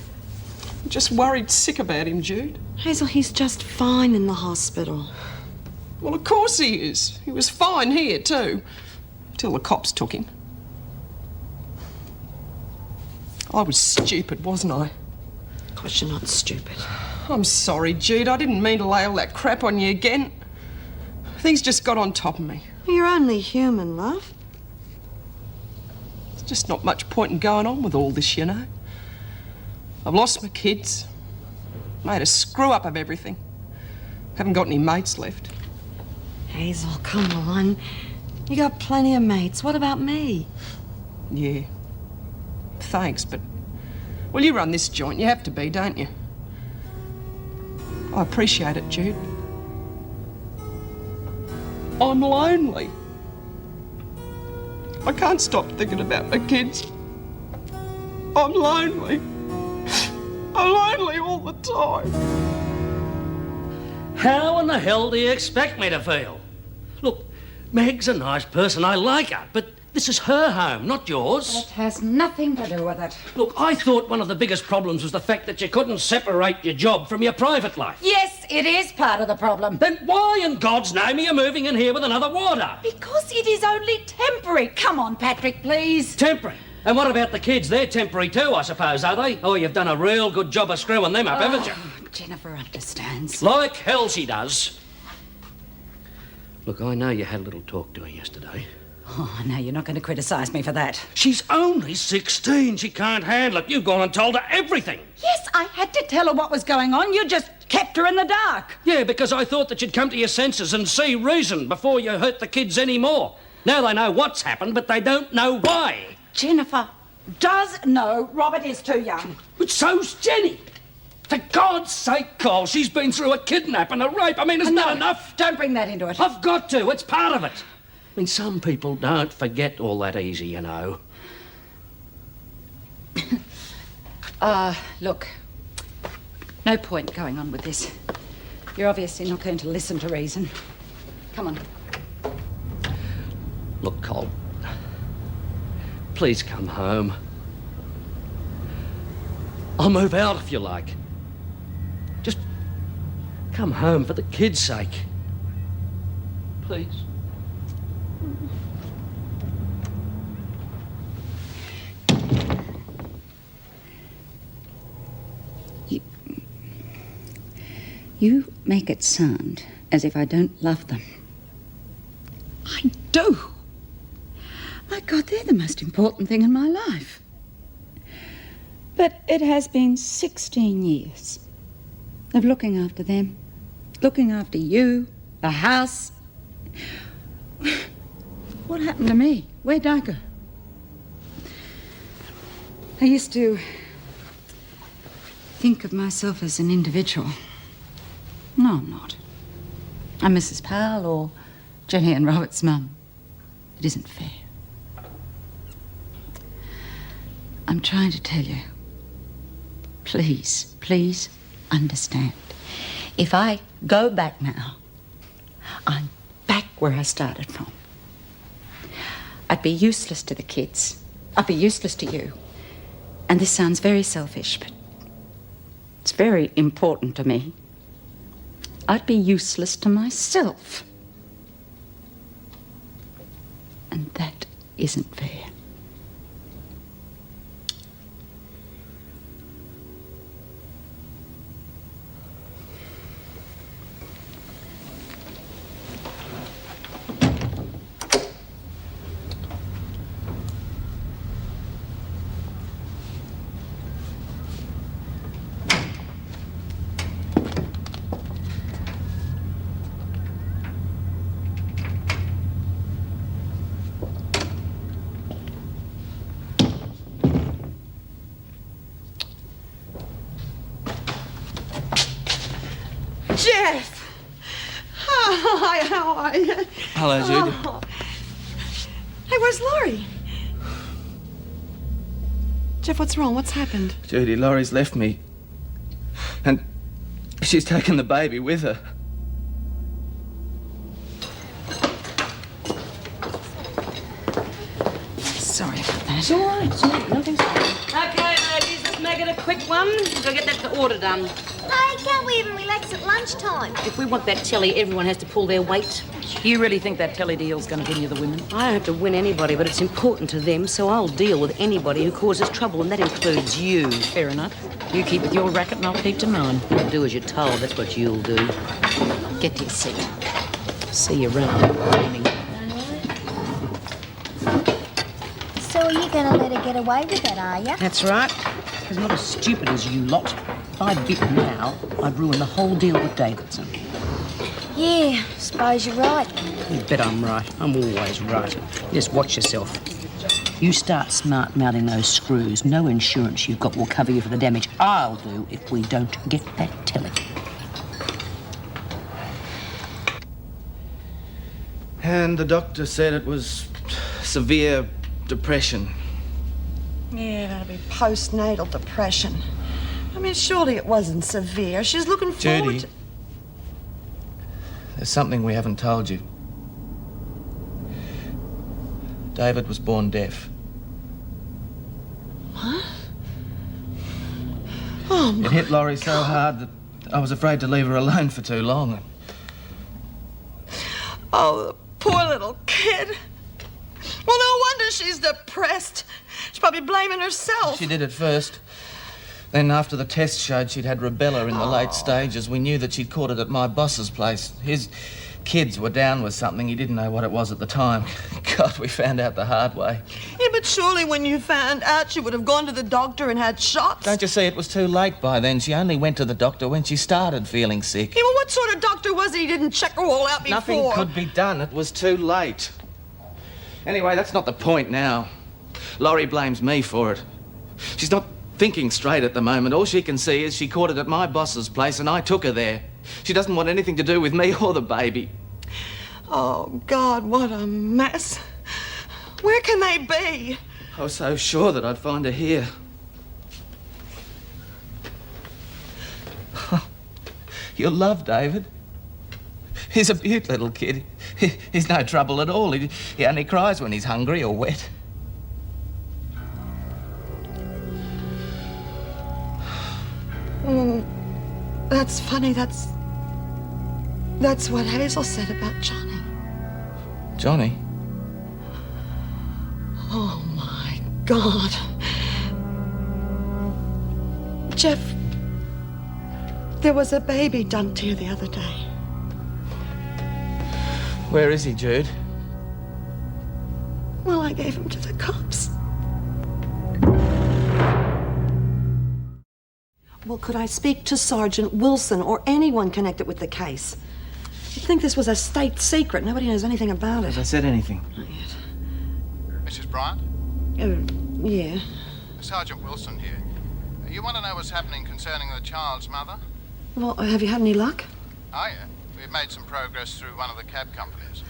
[SPEAKER 5] I'm just worried sick about him, Jude.
[SPEAKER 4] Hazel, he's just fine in the hospital.
[SPEAKER 5] Well, of course he is. He was fine here, too. Till the cops took him. I was stupid, wasn't I?
[SPEAKER 4] Of course you're not stupid.
[SPEAKER 5] I'm sorry, Jude. I didn't mean to lay all that crap on you again. Things just got on top of me.
[SPEAKER 4] You're only human, love.
[SPEAKER 5] There's just not much point in going on with all this, you know. I've lost my kids. Made a screw up of everything. Haven't got any mates left.
[SPEAKER 4] Hazel, come on. You got plenty of mates. What about me?
[SPEAKER 5] Yeah. Thanks, but... Well, you run this joint. You have to be, don't you? I appreciate it, Jude. I'm lonely. I can't stop thinking about my kids. I'm lonely. I'm lonely all the time.
[SPEAKER 11] How in the hell do you expect me to feel? Look, Meg's a nice person. I like her, but this is her home, not yours.
[SPEAKER 10] It has nothing to do with it.
[SPEAKER 11] Look, I thought one of the biggest problems was the fact that you couldn't separate your job from your private life.
[SPEAKER 10] Yes, it is part of the problem.
[SPEAKER 11] Then why in God's name are you moving in here with another warder?
[SPEAKER 10] Because it is only temporary. Come on, Patrick, please.
[SPEAKER 11] Temporary? And what about the kids? They're temporary too, I suppose, are they? Oh, you've done a real good job of screwing them up, haven't you?
[SPEAKER 10] Jennifer understands.
[SPEAKER 11] Like hell she does. Look, I know you had a little talk to her yesterday.
[SPEAKER 10] Oh, no, you're not going to criticise me for that.
[SPEAKER 11] She's only 16. She can't handle it. You've gone and told her everything.
[SPEAKER 10] Yes, I had to tell her what was going on. You just kept her in the dark.
[SPEAKER 11] Yeah, because I thought that you'd come to your senses and see reason before you hurt the kids any more. Now they know what's happened, but they don't know why.
[SPEAKER 10] Jennifer does know Robert is too young.
[SPEAKER 11] But so's Jenny. For God's sake, Cole, she's been through a kidnap and a rape. I mean, isn't that enough?
[SPEAKER 10] Don't bring that into it.
[SPEAKER 11] I've got to. It's part of it. I mean, some people don't forget all that easy, you know.
[SPEAKER 10] Look, no point going on with this. You're obviously not going to listen to reason. Come on.
[SPEAKER 11] Look, Cole, please come home. I'll move out if you like. Just come home for the kids' sake. Please.
[SPEAKER 10] You make it sound as if I don't love them. I do. My God, they're the most important thing in my life. But it has been 16 years of looking after them, looking after you, the house. What happened to me? Where'd I go? I used to think of myself as an individual. No, I'm not. I'm Mrs. Powell or Jenny and Robert's mum. It isn't fair. I'm trying to tell you, please, please understand. If I go back now, I'm back where I started from. I'd be useless to the kids. I'd be useless to you. And this sounds very selfish, but it's very important to me. I'd be useless to myself. And that isn't fair.
[SPEAKER 4] Jeff! Oh, hi, how are you?
[SPEAKER 12] Hello, Judy.
[SPEAKER 4] Oh. Hey, where's Laurie? Jeff, what's wrong? What's happened?
[SPEAKER 12] Judy, Laurie's left me. And she's taken the baby with her.
[SPEAKER 10] Sorry about that.
[SPEAKER 2] It's all right. Nothing's Okay, ladies, let's make it a quick one. Go get that order done.
[SPEAKER 3] Hey, can't we even relax at lunchtime?
[SPEAKER 2] If we want that telly, everyone has to pull their weight.
[SPEAKER 13] Do you really think that telly deal's going to win you the women?
[SPEAKER 2] I don't have to win anybody, but it's important to them, so I'll deal with anybody who causes trouble, and that includes you.
[SPEAKER 13] Fair enough. You keep with your racket and I'll keep to mine.
[SPEAKER 2] You'll do as you're told, that's what you'll do.
[SPEAKER 13] Get to your seat.
[SPEAKER 2] See you round, Amy.
[SPEAKER 3] So are you going to let her get away with that, are you?
[SPEAKER 2] That's right. She's not as stupid as you lot. If I bit now, I'd ruin the whole deal with Davidson.
[SPEAKER 3] Yeah, suppose you're right.
[SPEAKER 2] You bet I'm right. I'm always right. Just watch yourself. You start smart-mouthing those screws, no insurance you've got will cover you for the damage I'll do if we don't get that telly.
[SPEAKER 12] And the doctor said it was severe depression.
[SPEAKER 4] Yeah, that'd be postnatal depression. I mean, surely it wasn't severe. She's looking forward
[SPEAKER 12] Judy,
[SPEAKER 4] to...
[SPEAKER 12] there's something we haven't told you. David was born deaf.
[SPEAKER 4] What? Oh, my
[SPEAKER 12] It hit Laurie so hard that I was afraid to leave her alone for too long.
[SPEAKER 4] Oh, the poor little kid. Well, no wonder she's depressed. She's probably blaming herself.
[SPEAKER 12] She did at first. Then, after the test showed she'd had rubella in the late stages, we knew that she'd caught it at my boss's place. His kids were down with something. He didn't know what it was at the time. God, we found out the hard way.
[SPEAKER 4] Yeah, but surely when you found out, she would have gone to the doctor and had shots.
[SPEAKER 12] Don't you see, it was too late by then. She only went to the doctor when she started feeling sick.
[SPEAKER 4] Yeah, well, what sort of doctor was it? He didn't check her all out before.
[SPEAKER 12] Nothing could be done. It was too late. Anyway, that's not the point now. Laurie blames me for it. She's not thinking straight at the moment. All she can see is she caught it at my boss's place and I took her there. She doesn't want anything to do with me or the baby.
[SPEAKER 4] Oh, God, what a mess. Where can they be?
[SPEAKER 12] I was so sure that I'd find her here. You'll love David. He's a beaut little kid. He's no trouble at all. He only cries when he's hungry or wet.
[SPEAKER 4] That's funny. That's what Hazel said about Johnny.
[SPEAKER 12] Johnny?
[SPEAKER 4] Oh, my God. Jeff, there was a baby done to you the other day.
[SPEAKER 12] Where is he, Jude?
[SPEAKER 4] Well, I gave him to the cops. Well, could I speak to Sergeant Wilson or anyone connected with the case? You'd think this was a state secret. Nobody knows anything about it.
[SPEAKER 12] Has I said anything?
[SPEAKER 4] Not yet.
[SPEAKER 14] Mrs. Bryant?
[SPEAKER 4] Yeah.
[SPEAKER 14] Sergeant Wilson here. You want to know what's happening concerning the child's mother?
[SPEAKER 4] Well, have you had any luck?
[SPEAKER 14] Oh, yeah. We've made some progress through one of the cab companies.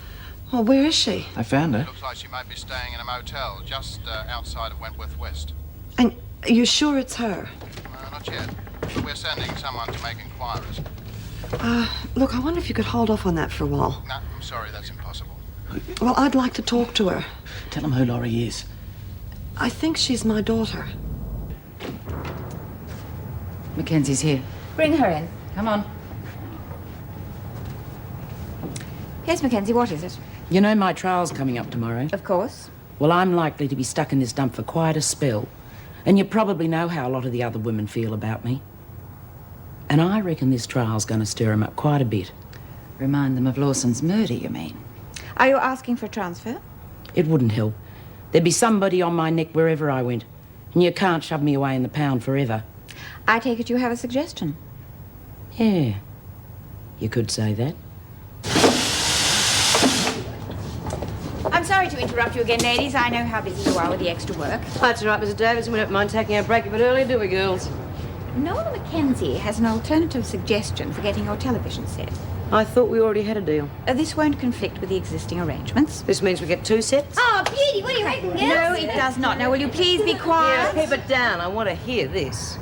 [SPEAKER 4] Well, where is she?
[SPEAKER 12] I found her.
[SPEAKER 14] Looks like she might be staying in a motel just outside of Wentworth West.
[SPEAKER 4] And are you sure it's her?
[SPEAKER 14] Not yet. We're sending someone to make inquiries.
[SPEAKER 4] Look, I wonder if you could hold off on that for a while.
[SPEAKER 14] No, I'm sorry, that's impossible.
[SPEAKER 4] Well, I'd like to talk to her.
[SPEAKER 12] Tell them who Laurie is.
[SPEAKER 4] I think she's my daughter.
[SPEAKER 10] Mackenzie's here.
[SPEAKER 7] Bring her in.
[SPEAKER 10] Come on.
[SPEAKER 7] Yes, Mackenzie, what is it?
[SPEAKER 13] You know my trial's coming up tomorrow.
[SPEAKER 7] Of course.
[SPEAKER 13] Well, I'm likely to be stuck in this dump for quite a spell. And you probably know how a lot of the other women feel about me. And I reckon this trial's going to stir them up quite a bit.
[SPEAKER 10] Remind them of Lawson's murder, you mean?
[SPEAKER 7] Are you asking for a transfer?
[SPEAKER 13] It wouldn't help. There'd be somebody on my neck wherever I went. And you can't shove me away in the pound forever.
[SPEAKER 7] I take it you have a suggestion.
[SPEAKER 13] Yeah. You could say that.
[SPEAKER 7] I'm sorry to interrupt you again, ladies. I know how busy you are with the extra work.
[SPEAKER 2] That's all right, Mrs. Davidson. We don't mind taking our break a bit early, do we, girls?
[SPEAKER 7] Nola Mackenzie has an alternative suggestion for getting your television set.
[SPEAKER 2] I thought we already had a deal.
[SPEAKER 7] This won't conflict with the existing arrangements.
[SPEAKER 2] This means we get 2 sets?
[SPEAKER 3] Oh, beauty, what do you reckon, girls?
[SPEAKER 7] No, it does not. Now, will you please be quiet?
[SPEAKER 2] Yeah, keep it down. I want to hear this.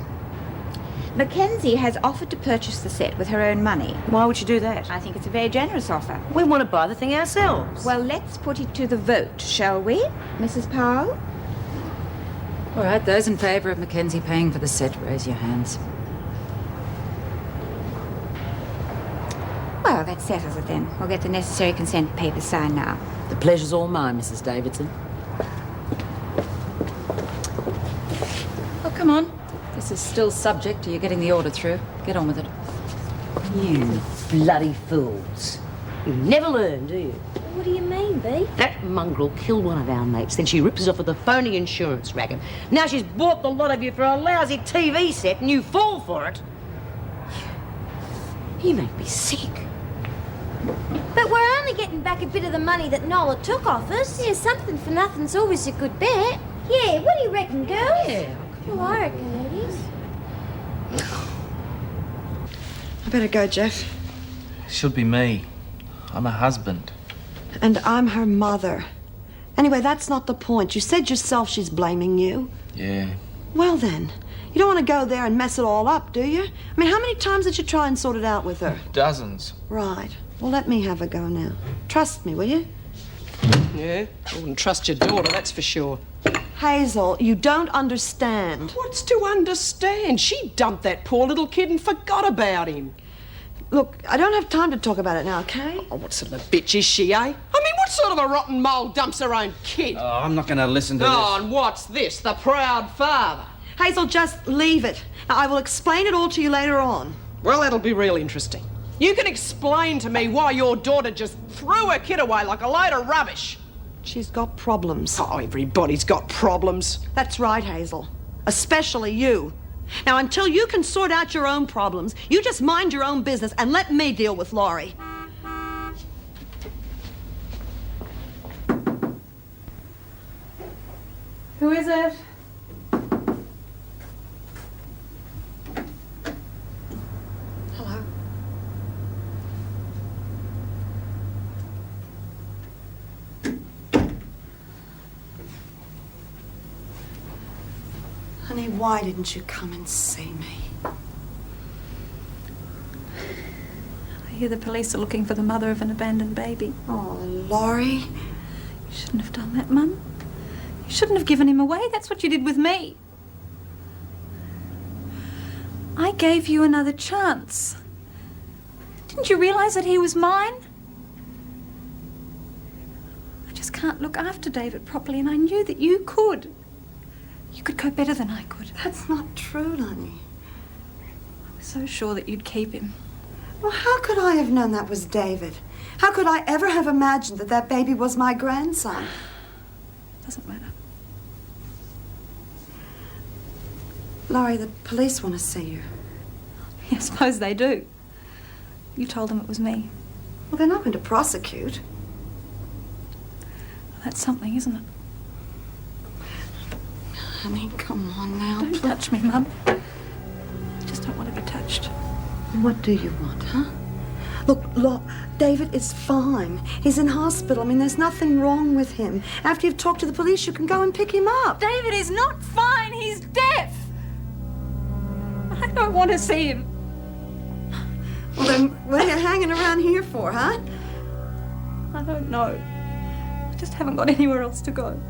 [SPEAKER 7] Mackenzie has offered to purchase the set with her own money.
[SPEAKER 2] Why would you do that?
[SPEAKER 7] I think it's a very generous offer.
[SPEAKER 2] We want to buy the thing ourselves.
[SPEAKER 7] Well, let's put it to the vote, shall we, Mrs. Powell?
[SPEAKER 10] All right, those in favour of Mackenzie paying for the set, raise your hands.
[SPEAKER 7] Well, that settles it then. We'll get the necessary consent papers signed now.
[SPEAKER 13] The pleasure's all mine, Mrs. Davidson.
[SPEAKER 10] Oh, come on. This is still subject to you getting the order through. Get on with it.
[SPEAKER 2] You bloody fools. You never learn, do you?
[SPEAKER 3] What do you mean, Bee?
[SPEAKER 2] That mongrel killed one of our mates, then she rips us off with a phony insurance racket. Now she's bought the lot of you for a lousy TV set and you fall for it. You make me sick.
[SPEAKER 3] But we're only getting back a bit of the money that Nola took off us. Yeah, something for nothing's always a good bet. Yeah, what do you reckon, girls?
[SPEAKER 2] Yeah.
[SPEAKER 3] Well, I reckon, ladies.
[SPEAKER 4] I better go, Jeff.
[SPEAKER 12] Should be me. I'm her husband.
[SPEAKER 4] And I'm her mother. Anyway, that's not the point. You said yourself she's blaming you.
[SPEAKER 12] Yeah.
[SPEAKER 4] Well then, you don't want to go there and mess it all up, do you? I mean, how many times did you try and sort it out with her?
[SPEAKER 12] Dozens.
[SPEAKER 4] Right. Well, let me have a go now. Trust me, will you?
[SPEAKER 5] Yeah, I wouldn't trust your daughter, that's for sure.
[SPEAKER 4] Hazel, you don't understand.
[SPEAKER 5] What's to understand? She dumped that poor little kid and forgot about him.
[SPEAKER 4] Look, I don't have time to talk about it now, okay?
[SPEAKER 5] Oh, what sort of a bitch is she, eh? I mean, what sort of a rotten mole dumps her own kid?
[SPEAKER 12] Oh, I'm not going to listen to
[SPEAKER 5] Oh,
[SPEAKER 12] this.
[SPEAKER 5] and what's this? The proud father?
[SPEAKER 4] Hazel, just leave it. Now, I will explain it all to you later on.
[SPEAKER 5] Well, that'll be real interesting. You can explain to me why your daughter just threw her kid away like a load of rubbish.
[SPEAKER 4] She's got problems.
[SPEAKER 5] Oh, everybody's got problems.
[SPEAKER 4] That's right, Hazel. Especially you. Now, until you can sort out your own problems, you just mind your own business and let me deal with Laurie.
[SPEAKER 7] Who is it?
[SPEAKER 4] Hello. Honey, why didn't you come and see me?
[SPEAKER 15] I hear the police are looking for the mother of an abandoned baby.
[SPEAKER 4] Oh, Laurie.
[SPEAKER 15] You shouldn't have done that, Mum. You shouldn't have given him away. That's what you did with me. I gave you another chance. Didn't you realise that he was mine? I just can't look after David properly, and I knew that you could. You could go better than I could.
[SPEAKER 4] That's not true, honey.
[SPEAKER 15] I was so sure that you'd keep him.
[SPEAKER 4] Well, how could I have known that was David? How could I ever have imagined that that baby was my grandson?
[SPEAKER 15] Doesn't matter.
[SPEAKER 4] Laurie, the police want to see you.
[SPEAKER 15] I suppose they do. You told them it was me.
[SPEAKER 4] Well, they're not going to prosecute.
[SPEAKER 15] That's something, isn't it?
[SPEAKER 4] Honey, come on now.
[SPEAKER 15] Don't touch me, Mum. I just don't want to be touched.
[SPEAKER 4] What do you want, huh? Look, David is fine. He's in hospital. I mean, there's nothing wrong with him. After you've talked to the police, you can go and pick him up.
[SPEAKER 15] David is not fine. He's deaf. I don't want to see him.
[SPEAKER 4] Well, then, what are you hanging around here for, huh?
[SPEAKER 15] I don't know. just haven't got anywhere else to go.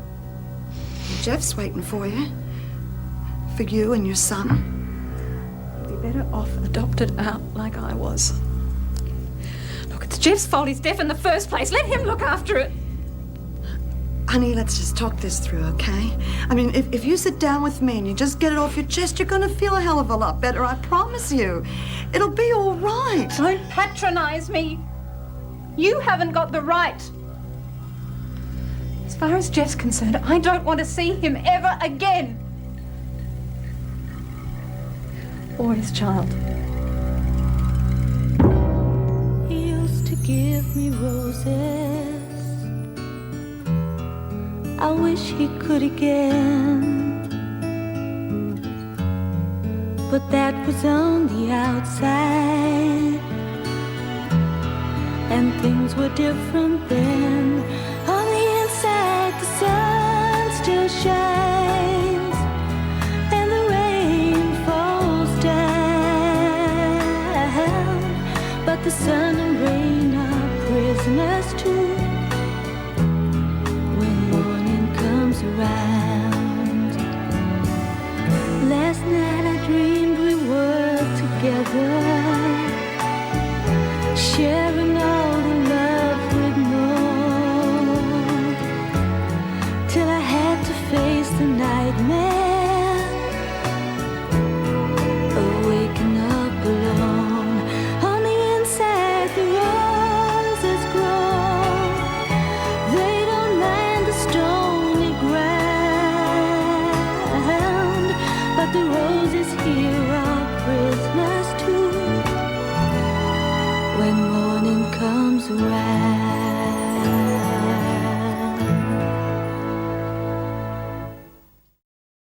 [SPEAKER 4] Jeff's waiting for you. For you and your son.
[SPEAKER 15] You'd be better off adopted out like I was. Look, it's Jeff's fault he's deaf in the first place. Let him look after it.
[SPEAKER 4] Honey, let's just talk this through, okay? I mean, if you sit down with me and you just get it off your chest, you're gonna feel a hell of a lot better, I promise you. It'll be all right.
[SPEAKER 15] Don't patronize me. You haven't got the right. As far as Jeff's concerned, I don't want to see him ever again. Or his child.
[SPEAKER 16] He used to give me roses. I wish he could again. But that was on the outside, and things were different then. On the inside, the sun still shines, and the rain falls down. But the sun and rain are prisoners too. Around. Last night I dreamed we were together, sharing all the love we'd known, till I had to face the nightmare.